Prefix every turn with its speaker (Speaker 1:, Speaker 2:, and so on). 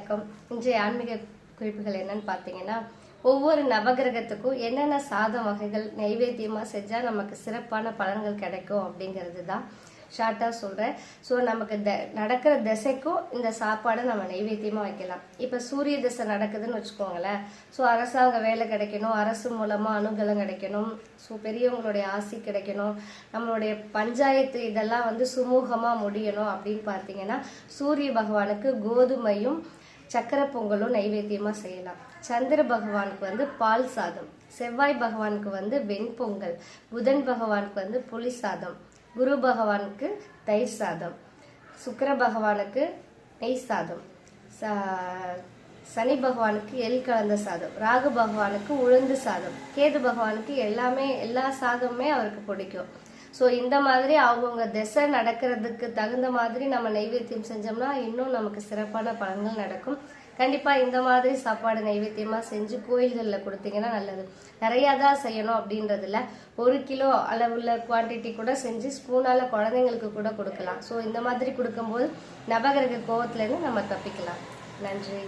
Speaker 1: வணக்கம். இன்றைய ஆன்மீக குறிப்புகள் என்னன்னு பார்த்தீங்கன்னா, ஒவ்வொரு நவகிரகத்துக்கும் என்னென்ன சாதம் வகைகள் நைவேத்தியமா செஞ்சா நமக்கு சிறப்பான பலன்கள் கிடைக்கும் அப்படிங்கிறது தான் ஷார்ட்டா சொல்றேன். ஸோ நமக்கு நடக்கிற திசைக்கும் இந்த சாப்பாடை நம்ம நைவேத்தியமா வைக்கலாம். இப்போ சூரிய திசை நடக்குதுன்னு வச்சுக்கோங்களேன். ஸோ அரசாங்க வேலை கிடைக்கணும், அரசு மூலமா அனுகூலம் கிடைக்கணும், ஸோ பெரியவங்களுடைய ஆசி கிடைக்கணும், நம்மளுடைய பஞ்சாயத்து இதெல்லாம் சுமூகமா முடியணும் அப்படின்னு பார்த்தீங்கன்னா சூரிய பகவானுக்கு கோதுமையும் சக்கரை பொங்கலும் நைவேத்தியமா செய்யலாம். சந்திர பகவானுக்கு பால் சாதம், செவ்வாய் பகவானுக்கு வெண்பொங்கல், புதன் பகவானுக்கு புளி சாதம், குரு பகவானுக்கு தயிர் சாதம், சுக்கிர பகவானுக்கு நெய் சாதம், சனி பகவானுக்கு எள் கலந்த சாதம், ராகு பகவானுக்கு உளுந்து சாதம், கேது பகவானுக்கு எல்லா சாதமுமே அவருக்கு பிடிக்கும். ஸோ இந்த மாதிரி அவங்கவுங்க திசை நடக்கிறதுக்கு தகுந்த மாதிரி நம்ம நைவேத்தியம் செஞ்சோம்னா இன்னும் நமக்கு சிறப்பான பலன்கள் நடக்கும். கண்டிப்பாக இந்த மாதிரி சாப்பாடு நைவேத்தியமாக செஞ்சு கோயில்களில் கொடுத்தீங்கன்னா நல்லது. நிறையா தான் செய்யணும் அப்படின்றதுல 1 கிலோ அளவுள்ள குவான்டிட்டி கூட செஞ்சு ஸ்பூனால் குழந்தைங்களுக்கு கூட கொடுக்கலாம். ஸோ இந்த மாதிரி கொடுக்கும்போது நவகிரக கோவத்துலேருந்து நம்ம தப்பிக்கலாம். நன்றி.